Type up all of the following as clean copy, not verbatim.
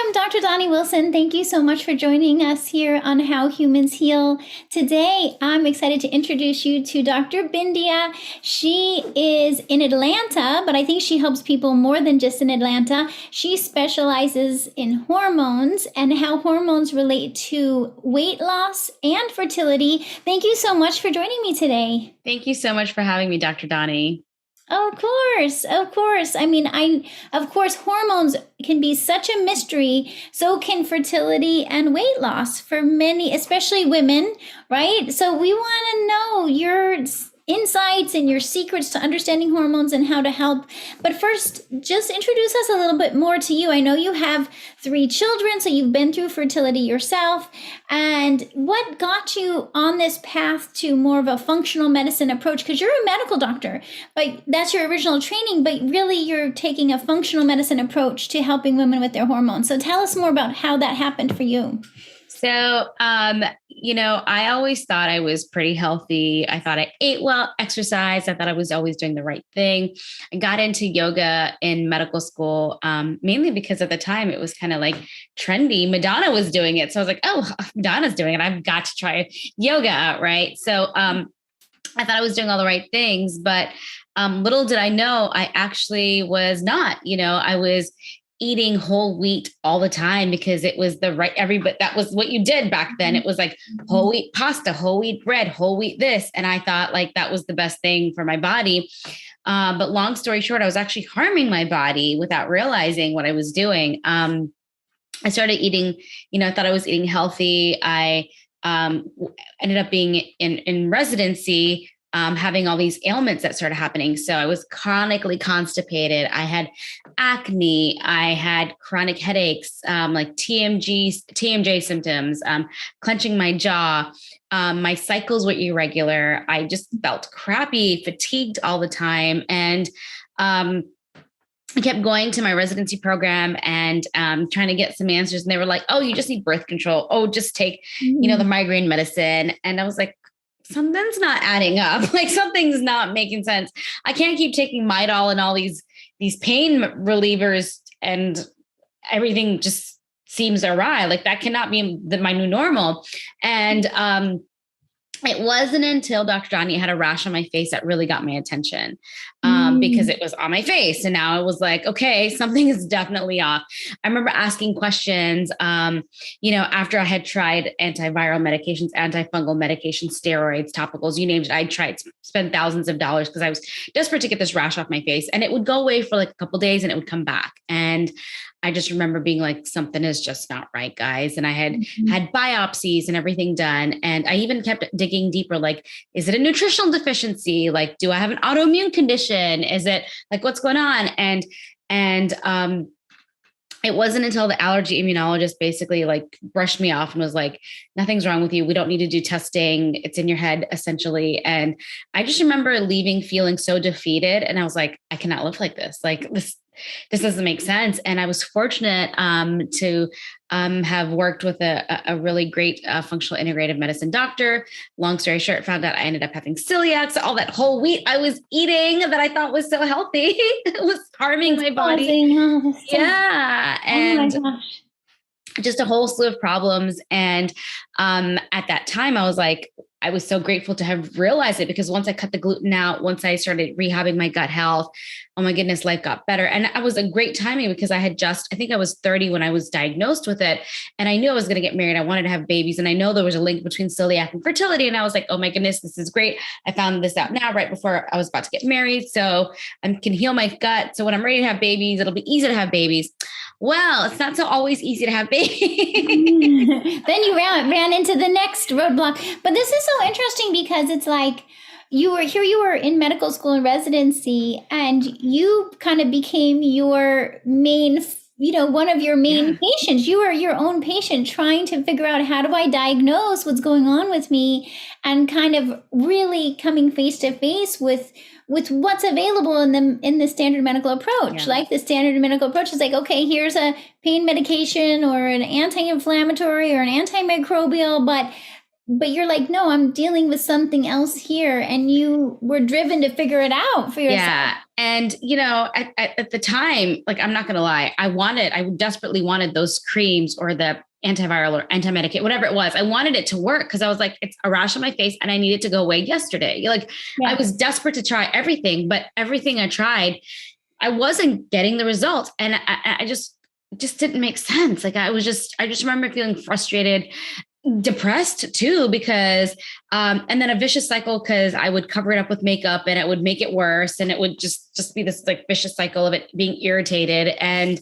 I'm Dr. Doni Wilson. Thank you so much for joining us here on How Humans Heal. Today, I'm excited to introduce you to Dr. Bindiya. She is in Atlanta, but I think she helps people more than just in Atlanta. She specializes in hormones and how hormones relate to weight loss and fertility. Thank you so much for joining me today. Thank you so much for having me, Dr. Doni. Of course, of course. Of course, hormones can be such a mystery. So can fertility and weight loss for many, especially women, right? So we want to know your insights and your secrets to understanding hormones and how to help. But first, just introduce us a little bit more to you. I know you have 3 children, so you've been through fertility yourself. And what got you on this path to more of a functional medicine approach? Because you're a medical doctor, but that's your original training, but really you're taking a functional medicine approach to helping women with their hormones. So tell us more about how that happened for you. So, I always thought I was pretty healthy. I thought I ate well, exercised. I thought I was always doing the right thing. I got into yoga in medical school, mainly because at the time it was kind of like trendy. Madonna was doing it. So I was like, oh, Madonna's doing it. I've got to try yoga out, right? So I thought I was doing all the right things, but little did I know, I actually was not. I was eating whole wheat all the time because it was but that was what you did back then. It was like whole wheat pasta, whole wheat bread, whole wheat this. And I thought like that was the best thing for my body. But long story short, I was actually harming my body without realizing what I was doing. I started eating, I thought I was eating healthy. I ended up being in residency, having all these ailments that started happening. So I was chronically constipated. I had acne. I had chronic headaches, like TMJ symptoms, clenching my jaw. My cycles were irregular. I just felt crappy, fatigued all the time. And I kept going to my residency program and trying to get some answers. And they were like, oh, you just need birth control. Oh, just take, the migraine medicine. And I was like, something's not adding up. Like something's not making sense. I can't keep taking Midol and all these pain relievers and everything just seems awry. Like that cannot be my new normal. And it wasn't until Dr. Doni had a rash on my face that really got my attention, because it was on my face. And now it was like, okay, something is definitely off. I remember asking questions, after I had tried antiviral medications, antifungal medications, steroids, topicals, you named it. I tried to spend thousands of dollars because I was desperate to get this rash off my face, and it would go away for like a couple of days and it would come back. And I just remember being like, something is just not right, guys. And I had had biopsies and everything done. And I even kept digging deeper. Like, is it a nutritional deficiency? Like, do I have an autoimmune condition? Is it like, what's going on? And it wasn't until the allergy immunologist basically like brushed me off and was like, nothing's wrong with you. We don't need to do testing. It's in your head essentially. And I just remember leaving feeling so defeated. And I was like, I cannot live like this. Like this doesn't make sense. And I was fortunate to have worked with a really great functional integrative medicine doctor. Long story short, found out I ended up having celiac. So all that whole wheat I was eating that I thought was so healthy, it was harming my body. Yeah. And just a whole slew of problems. And at that time, I was like, I was so grateful to have realized it, because once I cut the gluten out, once I started rehabbing my gut health, oh my goodness, life got better. And it was a great timing because I think I was 30 when I was diagnosed with it. And I knew I was going to get married. I wanted to have babies. And I know there was a link between celiac and fertility. And I was like, oh my goodness, this is great. I found this out now, right before I was about to get married. So I can heal my gut. So when I'm ready to have babies, it'll be easy to have babies. Well, it's not so always easy to have babies. Then you ran into the next roadblock. But this is so interesting because it's like you were in medical school and residency, and you kind of became your main, one of your main patients. You were your own patient trying to figure out, how do I diagnose what's going on with me, and kind of really coming face to face with what's available in the standard medical approach. Yeah. Like the standard medical approach is like, okay, here's a pain medication or an anti-inflammatory or an antimicrobial, but but you're like, no, I'm dealing with something else here. And you were driven to figure it out for yourself. Yeah. And, at the time, like, I'm not going to lie, I desperately wanted those creams or the antiviral or anti-medicate, whatever it was. I wanted it to work because I was like, it's a rash on my face and I need it to go away yesterday. Like, Yeah. I was desperate to try everything, but everything I tried, I wasn't getting the results. And I just, it just didn't make sense. Like, I just remember feeling frustrated, depressed too, because and then a vicious cycle, because I would cover it up with makeup and it would make it worse, and it would just be this like vicious cycle of it being irritated. And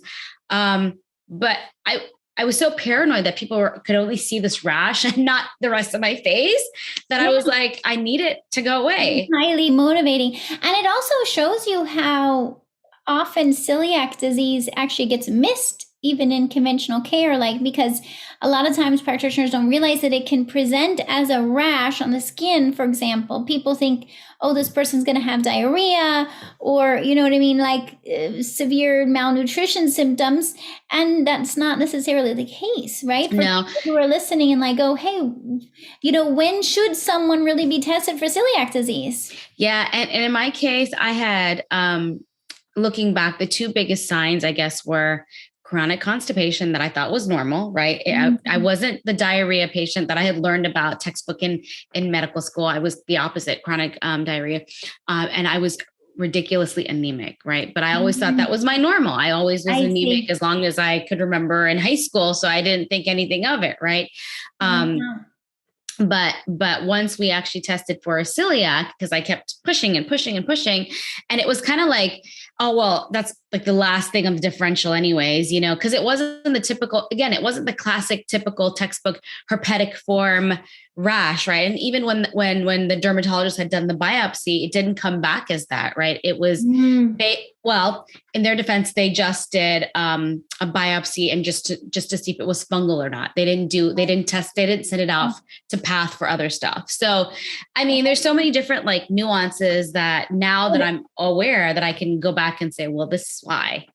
but I was so paranoid that people could only see this rash and not the rest of my face, that I was like, I need it to go away. Highly motivating. And it also shows you how often celiac disease actually gets missed even in conventional care, like, because a lot of times practitioners don't realize that it can present as a rash on the skin. For example, people think, oh, this person's going to have diarrhea, or, you know what I mean, like severe malnutrition symptoms. And that's not necessarily the case, right? For No. people who are listening and like, oh, hey, when should someone really be tested for celiac disease? Yeah. And in my case, I had, looking back, the two biggest signs, I guess, were chronic constipation that I thought was normal, right? I wasn't the diarrhea patient that I had learned about textbook in medical school. I was the opposite, chronic diarrhea. And I was ridiculously anemic, right? But I always thought that was my normal. I always was anemic as long as I could remember in high school. So I didn't think anything of it, right? But once we actually tested for a celiac, because I kept pushing and pushing and pushing, and it was kind of like, oh, well, that's like the last thing of the differential anyways, because it wasn't the typical, again, it wasn't the classic typical textbook herpetic form rash, right? And even when the dermatologist had done the biopsy, it didn't come back as that, right? It was, well, in their defense, they just did a biopsy and just to see if it was fungal or not. They didn't send it off to path for other stuff. So, I mean, there's so many different like nuances that now that I'm aware, that I can go back and say, well, this is why.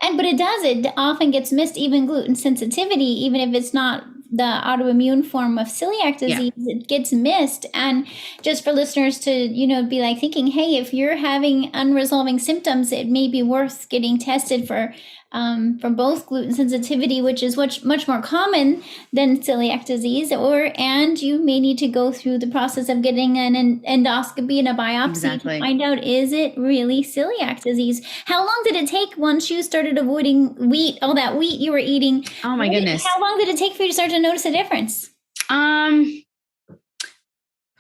But it often gets missed, even gluten sensitivity, even if it's not the autoimmune form of celiac disease, it gets missed. And just for listeners to, be like thinking, hey, if you're having unresolving symptoms, it may be worth getting tested for both gluten sensitivity, which is much more common than celiac disease, and you may need to go through the process of getting an endoscopy and a biopsy to find out, is it really celiac disease? How long did it take once you started avoiding wheat, all that wheat you were eating? Oh my goodness. How long did it take for you to start to notice a difference?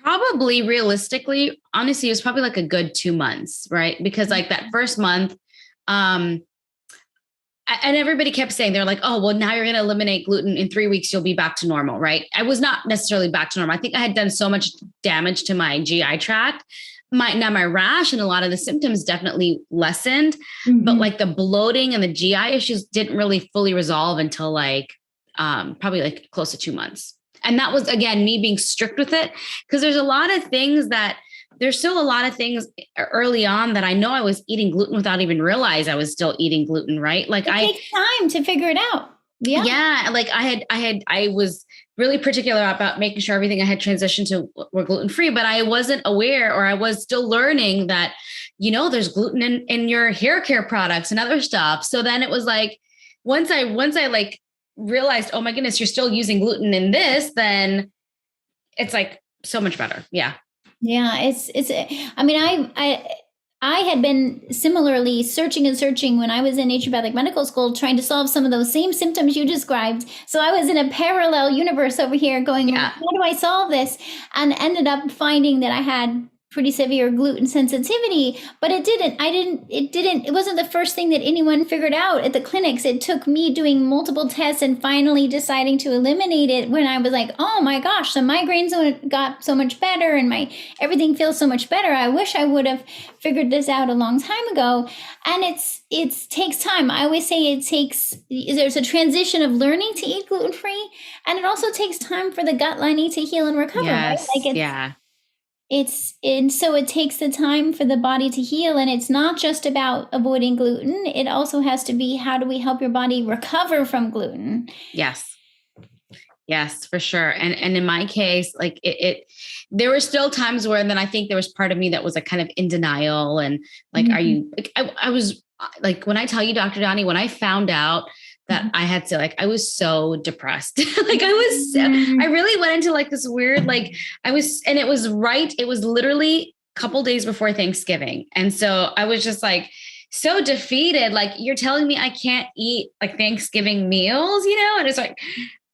Probably realistically, honestly, it was probably like a good 2 months, right? Because like that first month, and everybody kept saying, they're like, oh, well, now you're going to eliminate gluten. In 3 weeks, you'll be back to normal, right? I was not necessarily back to normal. I think I had done so much damage to my GI tract. My rash and a lot of the symptoms definitely lessened, but like the bloating and the GI issues didn't really fully resolve until like probably like close to 2 months. And that was, again, me being strict with it, because there's still a lot of things early on that I know I was eating gluten without even realize I was still eating gluten, right? Like it takes time to figure it out. Yeah. Yeah. Like I was really particular about making sure everything I had transitioned to were gluten-free, but I wasn't aware, or I was still learning that, there's gluten in your hair care products and other stuff. So then it was like, once I like realized, oh my goodness, you're still using gluten in this, then it's like so much better. Yeah. Yeah, I mean, I had been similarly searching when I was in naturopathic medical school, trying to solve some of those same symptoms you described. So I was in a parallel universe over here going, how do I solve this? And ended up finding that I had pretty severe gluten sensitivity, but it wasn't the first thing that anyone figured out at the clinics. It took me doing multiple tests and finally deciding to eliminate it when I was like, oh my gosh, the migraines got so much better and everything feels so much better. I wish I would have figured this out a long time ago. And it takes time. I always say there's a transition of learning to eat gluten-free, and it also takes time for the gut lining to heal and recover. Yes, right? And so it takes the time for the body to heal, and it's not just about avoiding gluten. It also has to be, how do we help your body recover from gluten? Yes. Yes, for sure. And in my case, like there were still times where then I think there was part of me that was like kind of in denial and like, are Mhm. you like, I was like, when I tell you, Dr. Donnie, when I found out that Mhm. I had to like, I was so depressed. Like I Mhm. really went into like this weird, like and it was literally a couple days before Thanksgiving. And so I was just like, so defeated. Like, you're telling me I can't eat like Thanksgiving meals, and it's like,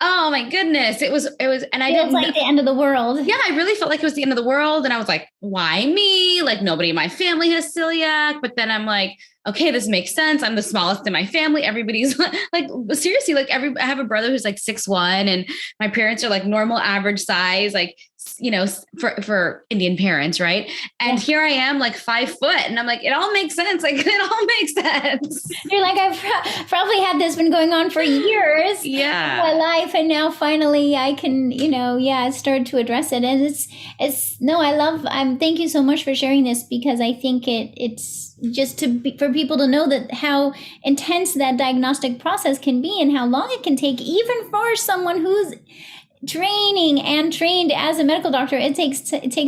oh my goodness. And I Feels didn't, like the end of the world. yeah, I really felt like it was the end of the world. And I was like, why me? Like, nobody in my family has celiac. But then I'm like, okay, this makes sense. I'm the smallest in my family. Everybody's like, seriously, like I have a brother who's like 6'1", and my parents are like normal average size, like, for Indian parents. Right. And Yeah. here I am like 5 foot, and I'm like, it all makes sense. Like, it all makes sense. You're like, I've probably had this been going on for years of my Yeah. life, and now finally I can, yeah, start to address it. And it's no, I love. Thank you so much for sharing this, because I think it's just for people to know that how intense that diagnostic process can be and how long it can take, even for someone who's training and trained as a medical doctor. It takes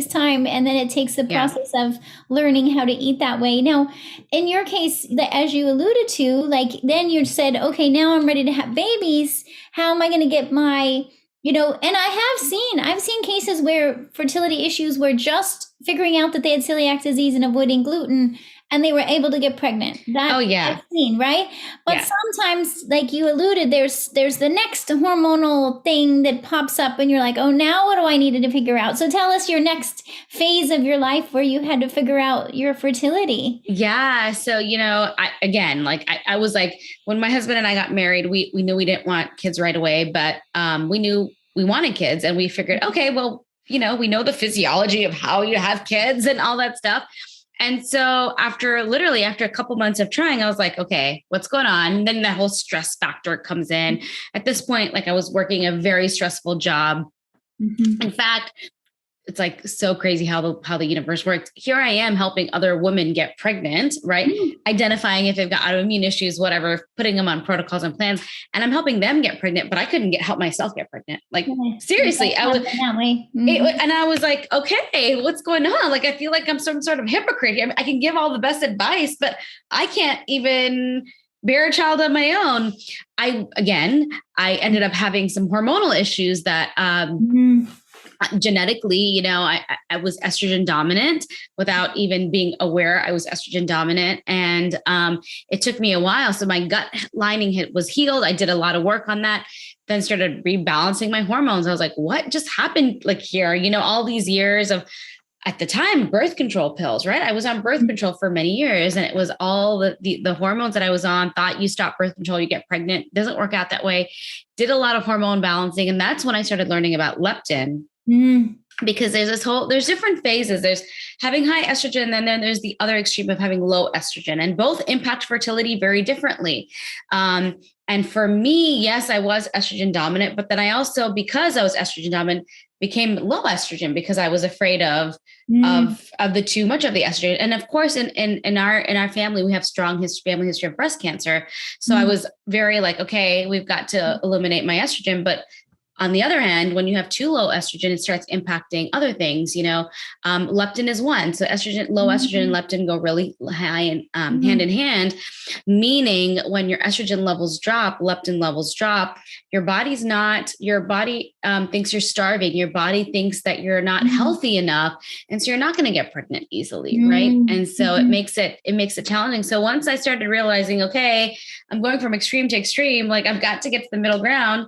time, and then it takes the Yeah. process of learning how to eat that way. Now, in your case, as you alluded to, like, then you said, okay, now I'm ready to have babies. How am I going to get my, and I've seen cases where fertility issues were just figuring out that they had celiac disease and avoiding gluten, and they were able to get pregnant. Oh That I've yeah. seen, right? But Yeah. sometimes, like you alluded, there's the next hormonal thing that pops up, and you're like, oh, now what do I need to figure out? So tell us your next phase of your life where you had to figure out your fertility. Yeah. So, I was like, when my husband and I got married, we knew we didn't want kids right away, but we knew we wanted kids, and we figured, okay, well, we know the physiology of how you have kids and all that stuff. And so after a couple months of trying, I was like, okay, what's going on? And then that whole stress factor comes in. At this point, like, I was working a very stressful job. Mhm. In fact, it's like so crazy how the universe works. Here I am helping other women get pregnant, right? Mm. Identifying if they've got autoimmune issues, whatever, putting them on protocols and plans, and I'm helping them get pregnant, but I couldn't help myself get pregnant. Like, Nice. It does seriously, happen that way. Mhm. and I was like, okay, what's going on? Like, I feel like I'm some sort of hypocrite here. I mean, I can give all the best advice, but I can't even bear a child of my own. I ended up having some hormonal issues that, Mhm. genetically, I was estrogen dominant without even being aware I was estrogen dominant. And it took me a while. So my gut lining was healed. I did a lot of work on that, then started rebalancing my hormones. I was like, what just happened, like, here, all these years of, at the time, birth control pills, right? I was on birth control for many years, and it was all the hormones that I was on. Thought you stop birth control, you get pregnant. Doesn't work out that way. Did a lot of hormone balancing. And that's when I started learning about leptin, Mhm. because there's different phases. There's having high estrogen, and then there's the other extreme of having low estrogen, and both impact fertility very differently. And for me, yes, I was estrogen dominant, but then I also, because I was estrogen dominant, became low estrogen because I was afraid of Mhm. of the too much of the estrogen. And of course, in our family, we have strong family history of breast cancer. So I Mhm. was very like, okay, we've got to eliminate my estrogen, but on the other hand, when you have too low estrogen, it starts impacting other things. Leptin is one. So low estrogen and Mhm. leptin go really high and hand Mhm. in hand, meaning when your estrogen levels drop, leptin levels drop, your body thinks you're starving. Your body thinks that you're not Mhm. healthy enough. And so you're not going to get pregnant easily. Right. Mhm. And so Mhm. it makes it challenging. So once I started realizing, okay, I'm going from extreme to extreme, like, I've got to get to the middle ground,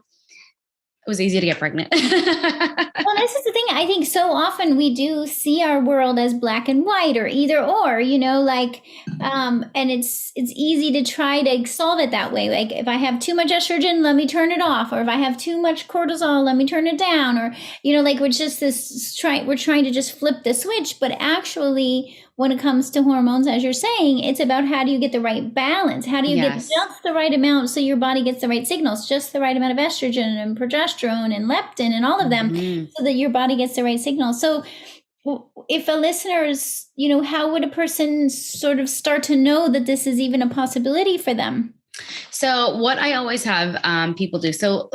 it was easy to get pregnant. Well, this is the thing. I think so often we do see our world as black and white, or either or, like, and it's easy to try to solve it that way. Like, if I have too much estrogen, let me turn it off, or if I have too much cortisol, let me turn it down, or like, we're trying to just flip the switch. But actually, when it comes to hormones, as you're saying, it's about how do you get the right balance? How do you get Yes. just the right amount so your body gets the right signals, just the right amount of estrogen and progesterone and leptin and all of them, Mhm. so that your body gets the right signal. So, if a listener's, how would a person sort of start to know that this is even a possibility for them? So what I always have people do. So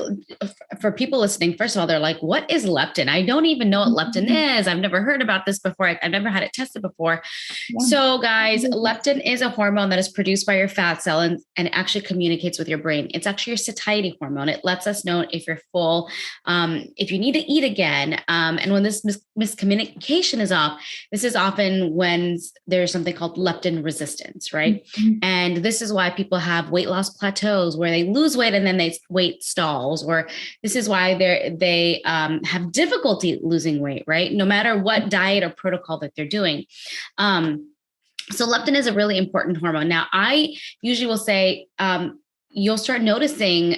for people listening, first of all, they're like, what is leptin? I don't even know what leptin is. I've never heard about this before. I've never had it tested before. Yeah. So guys, leptin is a hormone that is produced by your fat cell and it actually communicates with your brain. It's actually your satiety hormone. It lets us know if you're full, if you need to eat again. And when this miscommunication is off, this is often when there's something called leptin resistance, right? Mm-hmm. And this is why people have weight loss plateaus where they lose weight and then they weight stalls, or this is why they have difficulty losing weight, right? No matter what diet or protocol that they're doing. So leptin is a really important hormone. Now, I usually will say you'll start noticing,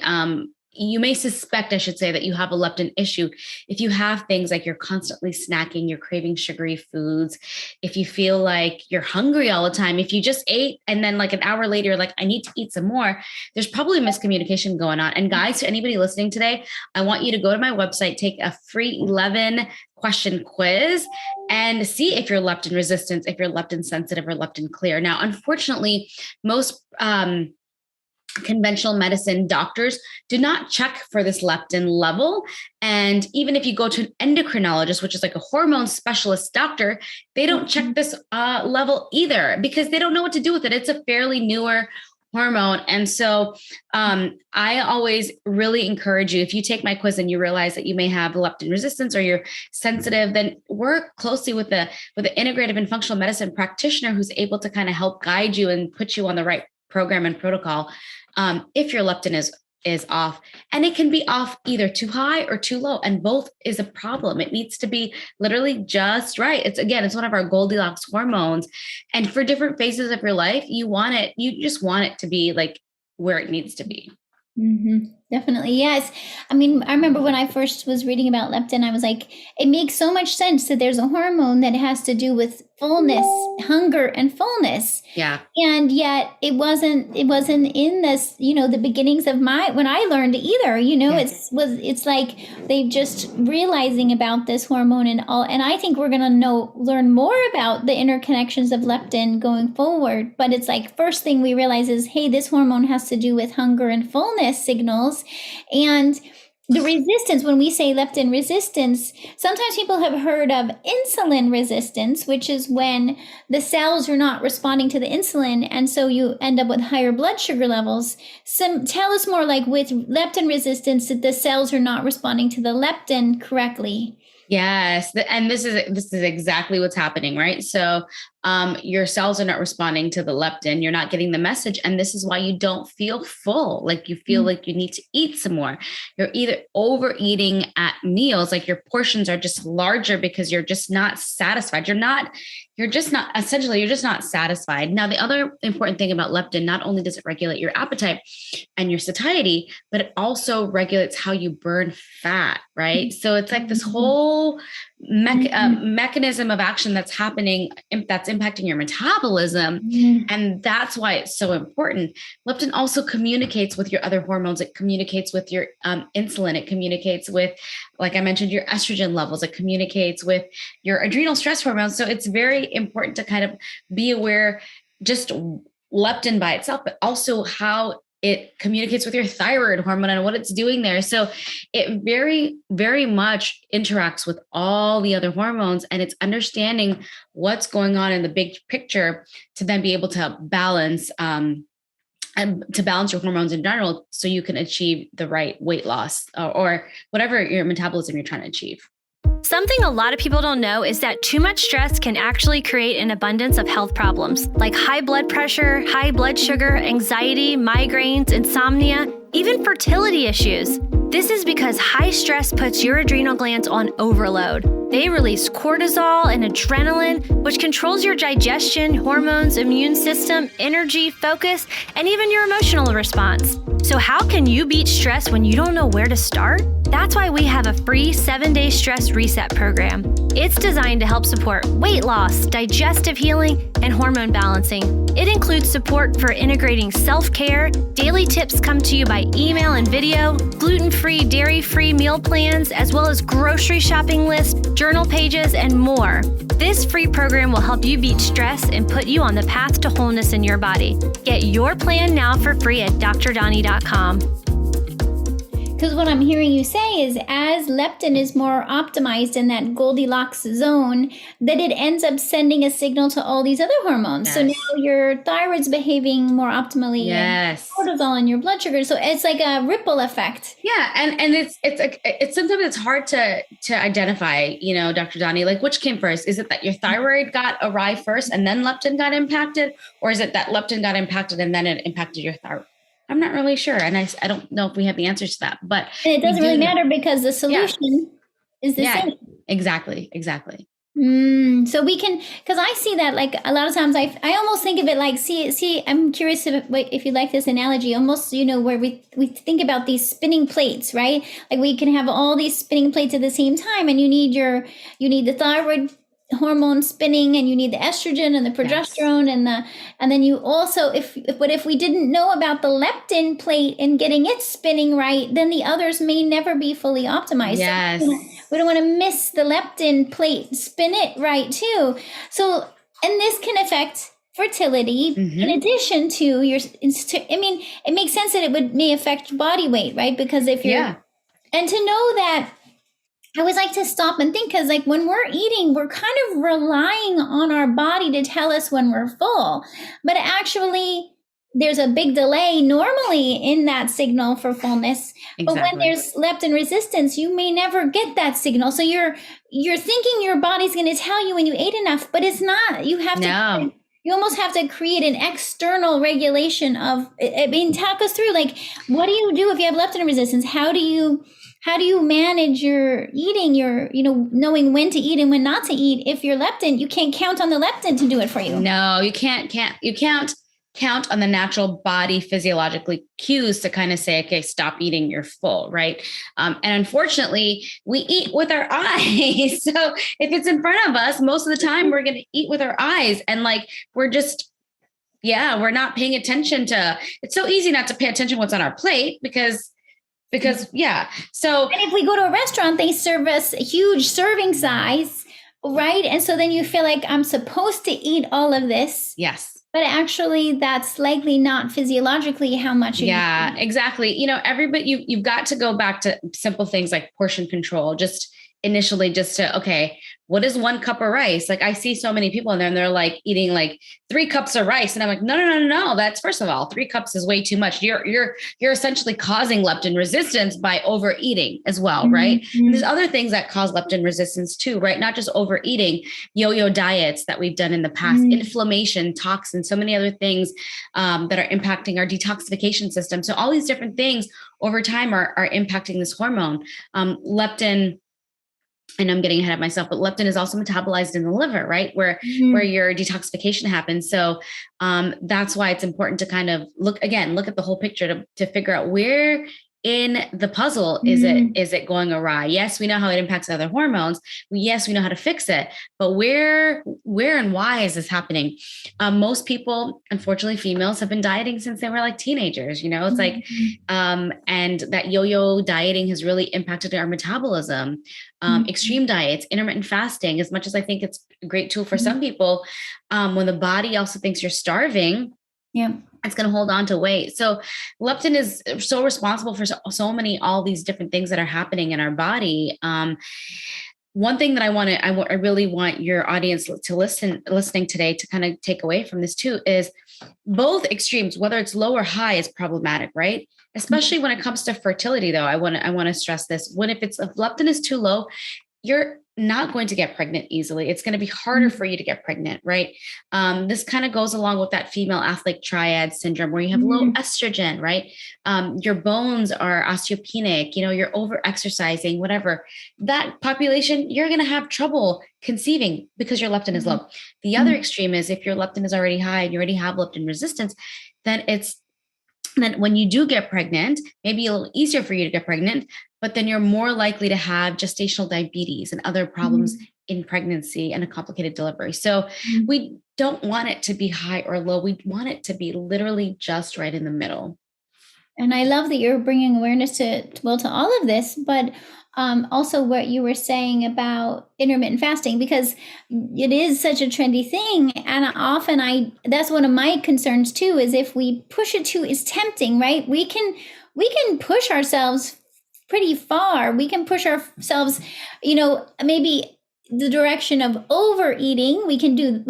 you may suspect, I should say, that you have a leptin issue if you have things like you're constantly snacking, you're craving sugary foods, if you feel like you're hungry all the time, if you just ate and then like an hour later, you're like, I need to eat some more, there's probably miscommunication going on. And guys, to anybody listening today, I want you to go to my website, take a free 11-question quiz and see if you're leptin resistant, if you're leptin sensitive or leptin clear. Now, unfortunately, most conventional medicine doctors do not check for this leptin level. And even if you go to an endocrinologist, which is like a hormone specialist doctor, they don't check this level either because they don't know what to do with it. It's a fairly newer hormone. And so I always really encourage you, if you take my quiz and you realize that you may have leptin resistance or you're sensitive, then work closely with the integrative and functional medicine practitioner who's able to kind of help guide you and put you on the right program and protocol. If your leptin is off, and it can be off either too high or too low, and both is a problem. It needs to be literally just right. It's one of our Goldilocks hormones. And for different phases of your life, you just want it to be like where it needs to be. Mm-hmm. Definitely. Yes. I mean, I remember when I first was reading about leptin, I was like, it makes so much sense that there's a hormone that has to do with fullness, hunger and fullness. Yeah. And yet it wasn't in this, the beginnings of when I learned either, yeah. It's like they just realizing about this hormone and all. And I think we're going to learn more about the interconnections of leptin going forward. But it's like first thing we realize is, hey, this hormone has to do with hunger and fullness signals. And the resistance, when we say leptin resistance, sometimes people have heard of insulin resistance, which is when the cells are not responding to the insulin. And so you end up with higher blood sugar levels. Tell us more, like with leptin resistance, that the cells are not responding to the leptin correctly. Yes. And this is exactly what's happening, right? So your cells are not responding to the leptin. You're not getting the message. And this is why you don't feel full. Like you feel like you need to eat some more. You're either overeating at meals, like your portions are just larger because you're just not satisfied. You're just not satisfied. Now, the other important thing about leptin, not only does it regulate your appetite and your satiety, but it also regulates how you burn fat, right? So it's like this whole mechanism of action that's happening, that's impacting your metabolism. And that's why it's so important. Leptin also communicates with your other hormones. It communicates with your insulin. It communicates with, like I mentioned, your estrogen levels. It communicates with your adrenal stress hormones. So it's very important to kind of be aware, just leptin by itself, but also how it communicates with your thyroid hormone and what it's doing there. So it very, very much interacts with all the other hormones, and it's understanding what's going on in the big picture to then be able to balance and to balance your hormones in general so you can achieve the right weight loss or whatever your metabolism you're trying to achieve. Something a lot of people don't know is that too much stress can actually create an abundance of health problems like high blood pressure, high blood sugar, anxiety, migraines, insomnia, even fertility issues. This is because high stress puts your adrenal glands on overload. They release cortisol and adrenaline, which controls your digestion, hormones, immune system, energy, focus, and even your emotional response. So how can you beat stress when you don't know where to start? That's why we have a free 7-day stress reset program. It's designed to help support weight loss, digestive healing, and hormone balancing. It includes support for integrating self-care, daily tips come to you by email and video, gluten-free, dairy-free meal plans, as well as grocery shopping lists, journal pages, and more. This free program will help you beat stress and put you on the path to wholeness in your body. Get your plan now for free at drdoni.com. Because what I'm hearing you say is as leptin is more optimized in that Goldilocks zone, that it ends up sending a signal to all these other hormones. Yes. So now your thyroid's behaving more optimally. Yes. And cortisol in your blood sugar. So it's like a ripple effect. Yeah. And it's sometimes it's hard to identify, Dr. Doni, like which came first. Is it that your thyroid got awry first and then leptin got impacted? Or is it that leptin got impacted and then it impacted your thyroid? I'm not really sure. And I don't know if we have the answers to that, but and it doesn't really matter because the solution is the same. Exactly. So we can, because I see that like a lot of times I almost think of it like, see, I'm curious if you like this analogy, almost, where we think about these spinning plates, right? Like we can have all these spinning plates at the same time and you need the thyroid hormone spinning and you need the estrogen and the progesterone and then you also if we didn't know about the leptin plate and getting it spinning right, then the others may never be fully optimized. Yes. So we don't want to miss the leptin plate, spin it right too. So, and this can affect fertility in addition to it makes sense that it may affect body weight, right? Because if you're and to know that I always like to stop and think because like when we're eating, we're kind of relying on our body to tell us when we're full. But actually, there's a big delay normally in that signal for fullness. Exactly. But when there's leptin resistance, you may never get that signal. So you're thinking your body's going to tell you when you ate enough, but it's not. You have to. You almost have to create an external regulation of. Talk us through like what do you do if you have leptin resistance? How do you manage your eating, knowing when to eat and when not to eat? If you're leptin, you can't count on the leptin to do it for you. No, you can't count on the natural body physiologically cues to kind of say, okay, stop eating, you're full, right? And unfortunately, we eat with our eyes. So if it's in front of us, most of the time we're going to eat with our eyes. And like, we're not paying attention to, it's so easy not to pay attention to what's on our plate because So, and if we go to a restaurant, they serve us a huge serving size, right? And so then you feel like I'm supposed to eat all of this. Yes. But actually that's likely not physiologically how much you eat. Exactly. Everybody, you've got to go back to simple things like portion control, just initially just to, okay, what is 1 cup of rice? Like I see so many people in there and they're like eating like 3 cups of rice. And I'm like, no. That's first of all, 3 cups is way too much. You're essentially causing leptin resistance by overeating as well. Right. And there's other things that cause leptin resistance too, right? Not just overeating, yo-yo diets that we've done in the past, inflammation, toxins, so many other things that are impacting our detoxification system. So all these different things over time are impacting this hormone. Leptin, and I'm getting ahead of myself, but leptin is also metabolized in the liver, right? Where your detoxification happens. So that's why it's important to kind of look at the whole picture to figure out where in the puzzle is it going awry. Yes, we know how it impacts other hormones. Yes, we know how to fix it, but where and why is this happening? Most people, unfortunately, females have been dieting since they were like teenagers, it's like, and that yo-yo dieting has really impacted our metabolism. Extreme diets, intermittent fasting, as much as I think it's a great tool for some people, when the body also thinks you're starving, it's going to hold on to weight. So leptin is so responsible for so many, all these different things that are happening in our body. One thing that I really want your audience to listening today to kind of take away from this too, is both extremes, whether it's low or high, is problematic, right? Especially when it comes to fertility though. I want to stress this. If leptin is too low, you're not going to get pregnant easily. It's going to be harder for you to get pregnant, right? This kind of goes along with that female athlete triad syndrome where you have low estrogen, right? Your bones are osteopenic, you're over exercising, whatever. That population, you're going to have trouble conceiving because your leptin is low. The other extreme is if your leptin is already high and you already have leptin resistance, then it's And then when you do get pregnant, maybe a little easier for you to get pregnant, but then you're more likely to have gestational diabetes and other problems in pregnancy and a complicated delivery. So we don't want it to be high or low. We want it to be literally just right in the middle. And I love that you're bringing awareness to all of this, but also what you were saying about intermittent fasting, because it is such a trendy thing. And often that's one of my concerns too, is if we push it too, it's tempting, right? We can push ourselves pretty far. We can push ourselves, maybe the direction of overeating. We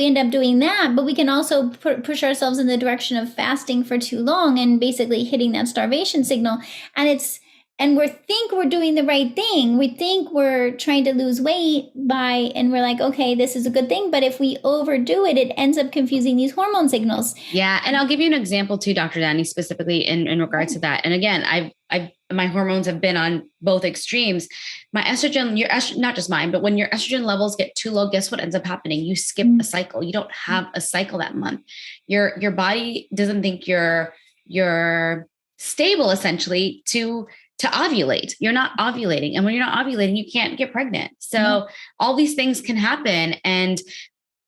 end up doing that, but we can also push ourselves in the direction of fasting for too long and basically hitting that starvation signal. And we think we're doing the right thing. We think we're trying to lose weight and we're like, okay, this is a good thing. But if we overdo it, it ends up confusing these hormone signals. Yeah. And I'll give you an example too, Dr. Dani, specifically in regards to that. And again, my hormones have been on both extremes. My estrogen, not just mine, but when your estrogen levels get too low, guess what ends up happening? You skip a cycle. You don't have a cycle that month. Your body doesn't think you're stable essentially to ovulate. You're not ovulating. And when you're not ovulating, you can't get pregnant. So all these things can happen. And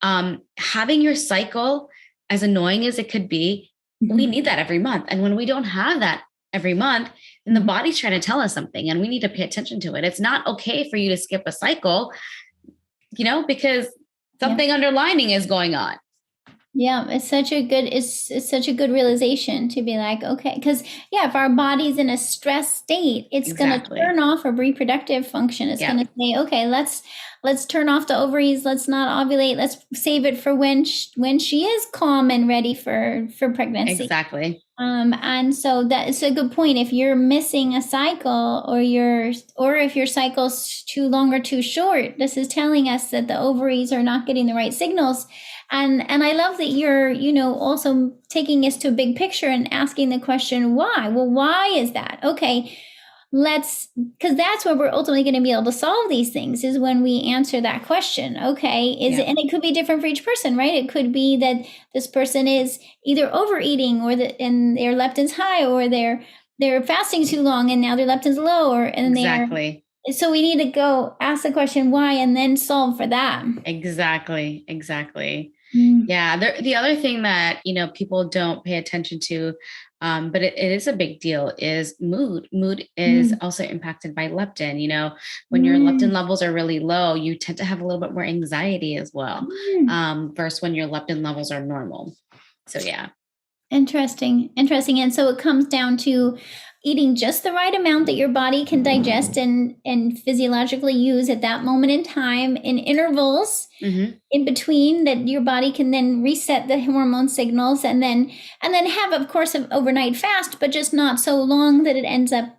having your cycle, as annoying as it could be, we need that every month. And when we don't have that every month, then the body's trying to tell us something and we need to pay attention to it. It's not okay for you to skip a cycle, because something underlining is going on. Yeah, it's such a good realization to be like, okay, because if our body's in a stress state, it's going to turn off a reproductive function. It's going to say, okay, let's turn off the ovaries. Let's not ovulate. Let's save it for when she is calm and ready for pregnancy. Exactly. And so that's a good point. If you're missing a cycle or if your cycle's too long or too short, this is telling us that the ovaries are not getting the right signals. And I love that you're, also taking us to a big picture and asking the question, why? Well, why is that? Okay, because that's where we're ultimately going to be able to solve these things, is when we answer that question. Okay, and it could be different for each person, right? It could be that this person is either overeating and their leptin's high, or they're fasting too long and now their leptin's low, so we need to go ask the question why and then solve for that. Exactly. Yeah. The other thing that, people don't pay attention to, but it is a big deal, is mood. Mood is also impacted by leptin. When your leptin levels are really low, you tend to have a little bit more anxiety as well, versus when your leptin levels are normal. So, yeah. Interesting. And so it comes down to eating just the right amount that your body can digest and physiologically use at that moment in time, in intervals in between, that your body can then reset the hormone signals, and then have, of course, an overnight fast, but just not so long that it ends up.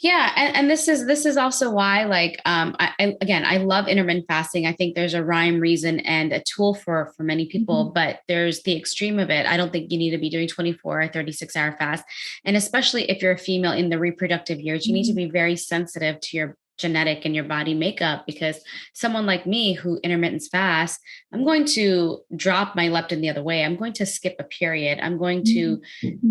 Yeah. And this is also why, I love intermittent fasting. I think there's a rhyme, reason, and a tool for many people, but there's the extreme of it. I don't think you need to be doing 24 or 36-hour fast. And especially if you're a female in the reproductive years, you need to be very sensitive to your genetic and your body makeup, because someone like me who intermittent fast, I'm going to drop my leptin the other way. I'm going to skip a period. I'm going to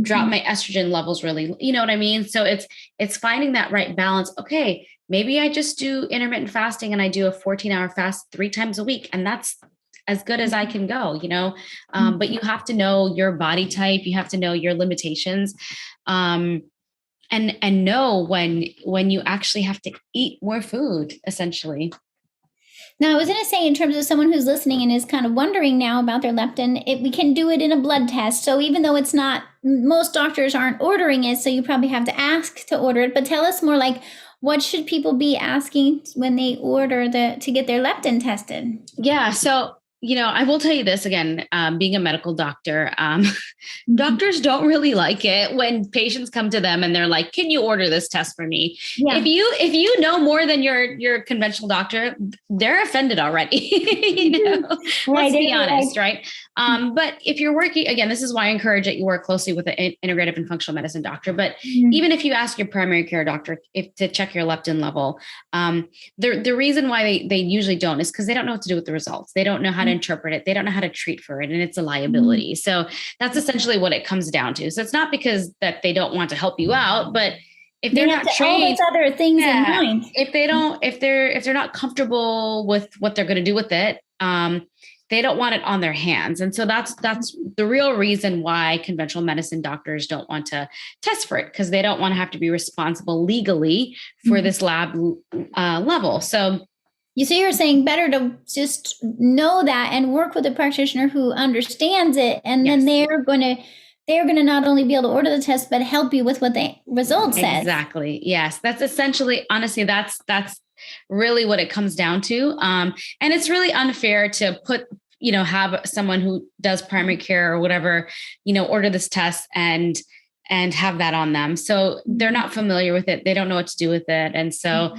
drop my estrogen levels really, you know what I mean? So it's finding that right balance. Okay, maybe I just do intermittent fasting and I do a 14-hour fast 3 times a week, and that's as good as I can go, but you have to know your body type. You have to know your limitations. And know when you actually have to eat more food, essentially. Now, I was going to say, in terms of someone who's listening and is kind of wondering now about their leptin, we can do it in a blood test. So even though it's not, most doctors aren't ordering it, so you probably have to ask to order it. But tell us more, what should people be asking when they order to get their leptin tested? Yeah. So, I will tell you this again, being a medical doctor, doctors don't really like it when patients come to them and they're like, can you order this test for me? Yeah. If you know more than your conventional doctor, they're offended already. Let's be honest, right? But if you're working, again, this is why I encourage that you work closely with an integrative and functional medicine doctor. But even if you ask your primary care doctor to check your leptin level, the reason why they usually don't is because they don't know what to do with the results. They don't know how to interpret it. They don't know how to treat for it. And it's a liability. So that's essentially what it comes down to. So it's not because that they don't want to help you out, but if they're not trained, all those other things in mind. If they're not comfortable with what they're going to do with it, they don't want it on their hands. And so that's the real reason why conventional medicine doctors don't want to test for it, because they don't want to have to be responsible legally for this lab level. So you're saying better to just know that and work with a practitioner who understands it. And then they're going to not only be able to order the test, but help you with what the result says. Exactly. Yes. That's essentially, honestly, that's really what it comes down to. And it's really unfair to have someone who does primary care or whatever, order this test and have that on them. So they're not familiar with it. They don't know what to do with it. And so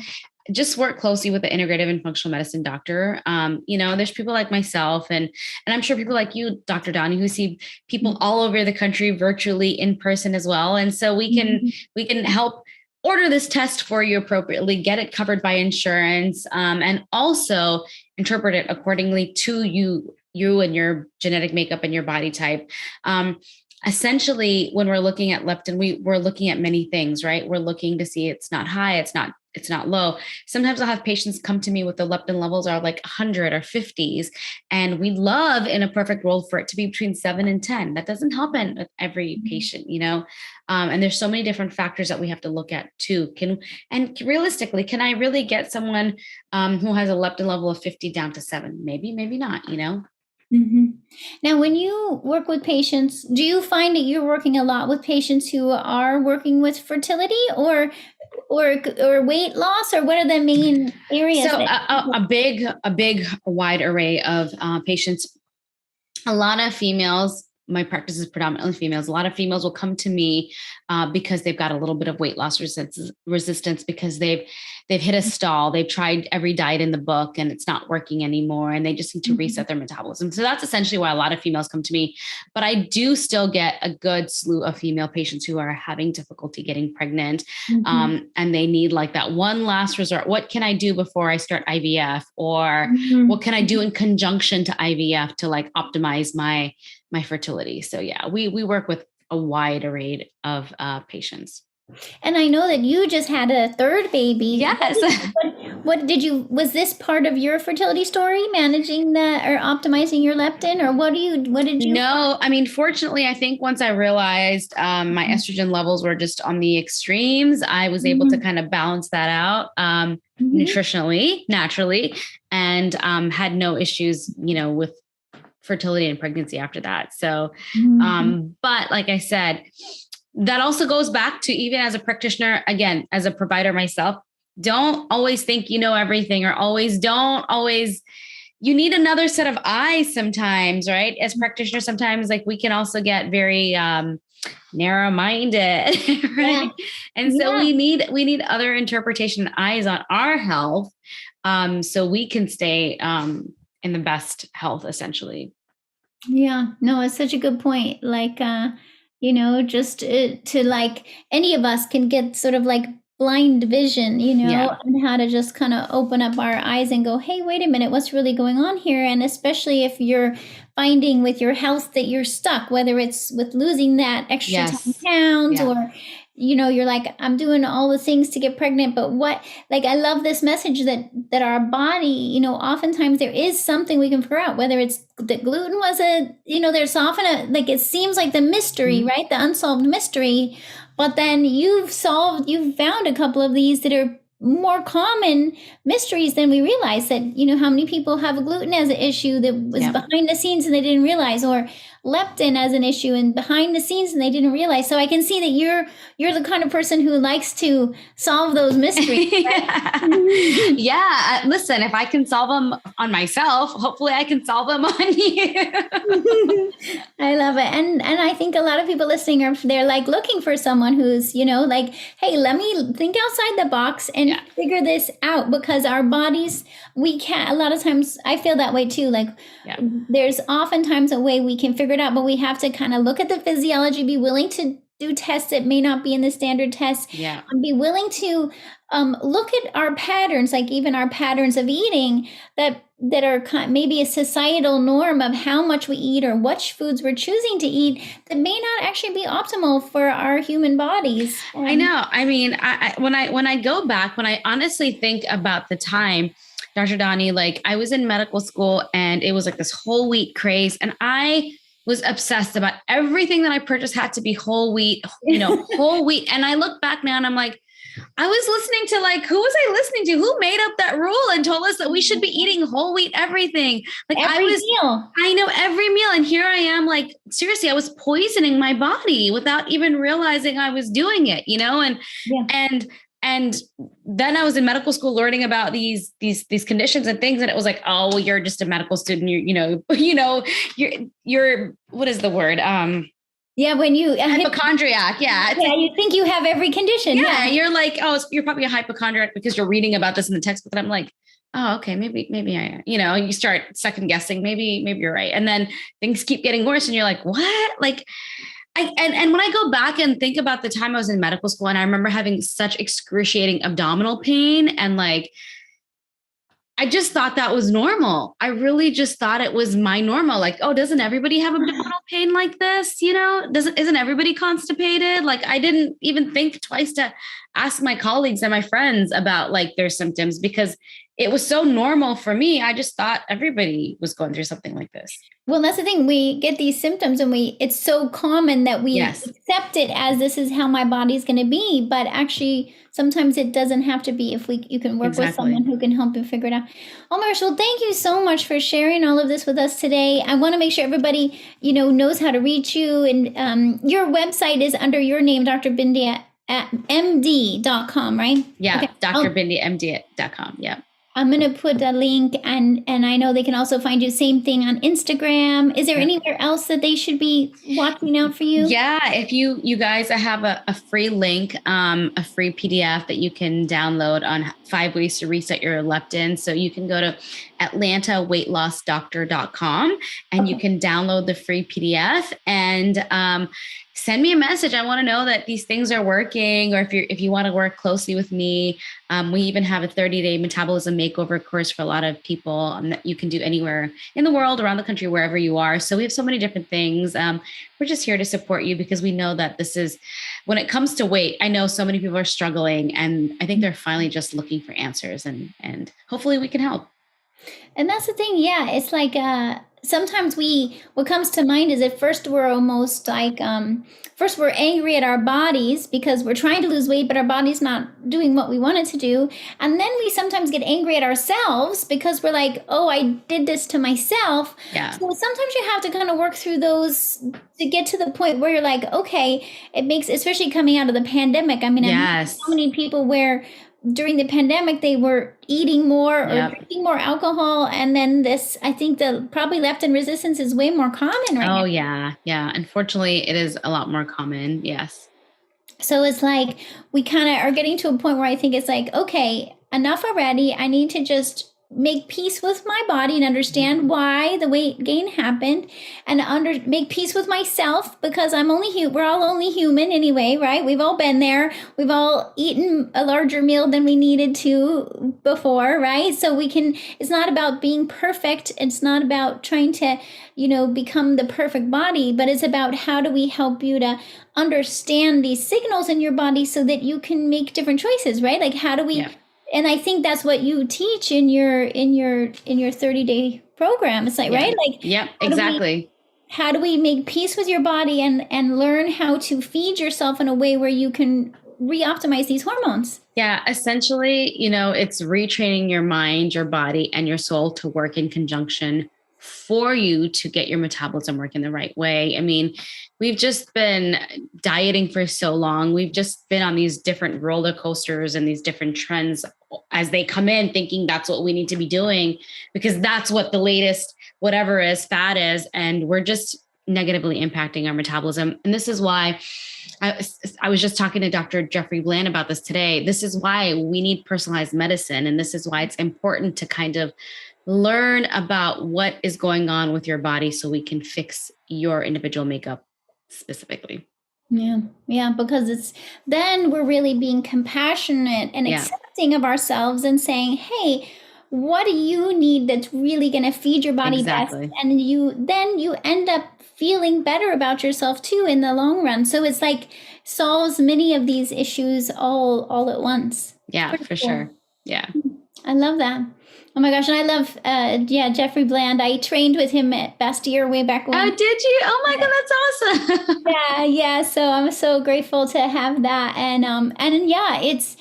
just work closely with the integrative and functional medicine doctor. There's people like myself and I'm sure people like you, Dr. Doni, who see people all over the country virtually in person as well. And so we can help order this test for you appropriately, get it covered by insurance, and also interpret it accordingly to you and your genetic makeup and your body type. Essentially, when we're looking at leptin, we're looking at many things, right? We're looking to see it's not high, it's not low. Sometimes I'll have patients come to me with the leptin levels are like 100 or 50s. And we love in a perfect world for it to be between 7 and 10. That doesn't happen with every patient, and there's so many different factors that we have to look at too. Realistically, can I really get someone who has a leptin level of 50 down to 7? Maybe, maybe not, Mm-hmm. Now, when you work with patients, do you find that you're working a lot with patients who are working with fertility or weight loss, or what are the main areas? So a big wide array of patients. A lot of females. My practice is predominantly females. A lot of females will come to me because they've got a little bit of weight loss resistance because they've hit a stall. They've tried every diet in the book and it's not working anymore. And they just need to reset their metabolism. So that's essentially why a lot of females come to me. But I do still get a good slew of female patients who are having difficulty getting pregnant. And they need like that one last resort. What can I do before I start IVF? Or what can I do in conjunction to IVF to like optimize my fertility? So yeah, we work with a wide array of patients. And I know that you just had a third baby. Yes. Was this part of your fertility story, managing that or optimizing your leptin, or what did you? No, I mean, fortunately, I think once I realized my estrogen levels were just on the extremes, I was able to kind of balance that out nutritionally, naturally, and had no issues, with fertility and pregnancy after that. So, but like I said, that also goes back to, even as a practitioner, again, as a provider myself, don't always think you know everything, or you need another set of eyes sometimes, right? As practitioners, sometimes like we can also get very narrow-minded, right? Yeah. And so we need other interpretation eyes on our health, so we can stay in the best health, essentially. Yeah, no, it's such a good point. Like, just to like any of us can get sort of like blind vision, and how to just kind of open up our eyes and go, hey, wait a minute, what's really going on here? And especially if you're finding with your health that you're stuck, whether it's with losing that extra 10 pounds or, you're like, I'm doing all the things to get pregnant, but I love this message that our body, oftentimes there is something we can figure out, whether it's that gluten was there's often it seems like the mystery, right? The unsolved mystery, but then you've found a couple of these that are more common mysteries than we realize. That, how many people have gluten as an issue that was behind the scenes and they didn't realize, or leptin as an issue and behind the scenes and they didn't realize. So I can see that you're the kind of person who likes to solve those mysteries. Right? Yeah. Listen, if I can solve them on myself, hopefully I can solve them on you. I love it. And I think a lot of people listening they're like looking for someone who's, like, hey, let me think outside the box and figure this out, because our bodies, we can't, a lot of times I feel that way too. Like there's oftentimes a way we can figure it out, but we have to kind of look at the physiology, be willing to do tests that may not be in the standard test. Yeah. Be willing to look at our patterns, like even our patterns of eating that are maybe a societal norm of how much we eat or which foods we're choosing to eat that may not actually be optimal for our human bodies. I know. I mean, when I go back, when I honestly think about the time, Dr. Doni, like I was in medical school and it was like this whole wheat craze, and I was obsessed about everything that I purchased had to be whole wheat, whole wheat. And I look back now and I'm like, I was listening to like, who was I listening to? Who made up that rule and told us that we should be eating whole wheat everything? Like meal. I know every meal. And here I am, like, seriously, I was poisoning my body without even realizing I was doing it, and then I was in medical school learning about these conditions and things. And it was like, oh, well, you're just a medical student. You're what is the word? Yeah, when you hypochondriac. Yeah. You think you have every condition. Yeah. You're like, oh, you're probably a hypochondriac because you're reading about this in the textbook. And I'm like, oh, okay, maybe I am. You start second guessing, maybe you're right. And then things keep getting worse and you're like, what? Like, and when I go back and think about the time I was in medical school, and I remember having such excruciating abdominal pain, and like, I just thought that was normal. I really just thought it was my normal. Like, oh, doesn't everybody have abdominal pain like this? Isn't everybody constipated? Like, I didn't even think twice to ask my colleagues and my friends about like their symptoms because it was so normal for me. I just thought everybody was going through something like this. Well, that's the thing. We get these symptoms and it's so common that we accept it as this is how my body's going to be. But actually, sometimes it doesn't have to be if you can work with someone who can help you figure it out. Oh my gosh. Well, thank you so much for sharing all of this with us today. I want to make sure everybody, knows how to reach you. And your website is under your name, Dr. Bindiya at md.com, right? Yeah. Okay. DrBindiyaMD.com. Yeah. I'm going to put a link, and I know they can also find you same thing on Instagram. Is there anywhere else that they should be watching out for you? Yeah. If you guys, I have a free link, a free PDF that you can download on 5 ways to reset your leptin. So you can go to AtlantaWeightLossDoctor.com and you can download the free PDF and, send me a message. I want to know that these things are working, or if you want to work closely with me, we even have a 30-day metabolism makeover course for a lot of people that you can do anywhere in the world, around the country, wherever you are. So we have so many different things. We're just here to support you because we know that this is, when it comes to weight, I know so many people are struggling, and I think they're finally just looking for answers, and hopefully we can help. And that's the thing. Yeah. It's like, sometimes what comes to mind is at first we're almost like, first we're angry at our bodies because we're trying to lose weight, but our body's not doing what we want it to do. And then we sometimes get angry at ourselves because we're like, oh, I did this to myself. Yeah. So sometimes you have to kind of work through those to get to the point where you're like, okay, it makes, especially coming out of the pandemic. I mean, yes. so many people where during the pandemic, they were eating more or drinking more alcohol. And then I think probably leptin resistance is way more common right now. Oh, yeah. Yeah. Unfortunately, it is a lot more common. Yes. So it's like we kind of are getting to a point where I think it's like, okay, enough already. I need to just make peace with my body and understand why the weight gain happened, and make peace with myself because we're all only human anyway, right? We've all been there. We've all eaten a larger meal than we needed to before, right? So it's not about being perfect. It's not about trying to, become the perfect body, but it's about how do we help you to understand these signals in your body so that you can make different choices, right? Like how do we And I think that's what you teach in your 30-day program. It's like, right? Like, exactly. How do we make peace with your body and learn how to feed yourself in a way where you can re-optimize these hormones? Yeah, essentially, it's retraining your mind, your body, and your soul to work in conjunction for you to get your metabolism working the right way. I mean, we've just been dieting for so long. We've just been on these different roller coasters and these different trends as they come in, thinking that's what we need to be doing because that's what the latest whatever is fad is. And we're just negatively impacting our metabolism. And this is why I was just talking to Dr. Jeffrey Bland about this today. This is why we need personalized medicine. And this is why it's important to kind of learn about what is going on with your body so we can fix your individual makeup specifically. Yeah. Yeah. Because then we're really being compassionate and accepting of ourselves and saying, hey, what do you need that's really going to feed your body best? Exactly. And then you end up feeling better about yourself too in the long run. So it's like solves many of these issues all at once. Yeah, Pretty for cool. sure. Yeah. I love that. Oh my gosh. And I love, Jeffrey Bland. I trained with him at Bastyr way back when. Oh, did you? Oh my God, that's awesome. Yeah. So I'm so grateful to have that. And yeah, it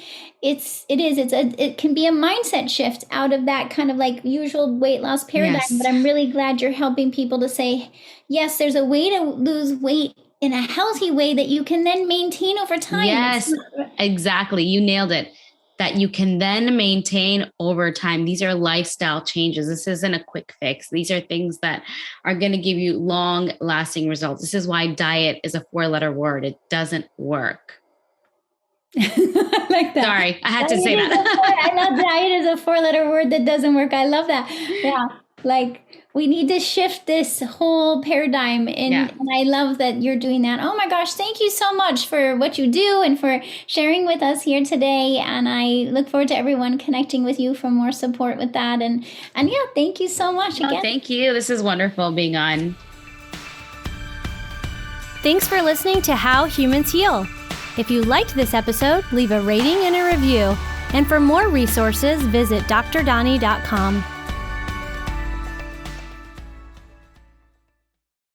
can be a mindset shift out of that kind of like usual weight loss paradigm. Yes. But I'm really glad you're helping people to say, yes, there's a way to lose weight in a healthy way that you can then maintain over time. Yes, exactly. You nailed it. That you can then maintain over time. These are lifestyle changes. This isn't a quick fix. These are things that are going to give you long lasting results. This is why diet is a 4-letter word. It doesn't work. I like that. Sorry, I had to say that. I love diet is a 4-letter word that doesn't work. I love that. Yeah. Like we need to shift this whole paradigm. And I love that you're doing that. Oh my gosh. Thank you so much for what you do and for sharing with us here today. And I look forward to everyone connecting with you for more support with that. And yeah, thank you so much again. Thank you. This is wonderful being on. Thanks for listening to How Humans Heal. If you liked this episode, leave a rating and a review. And for more resources, visit drdoni.com.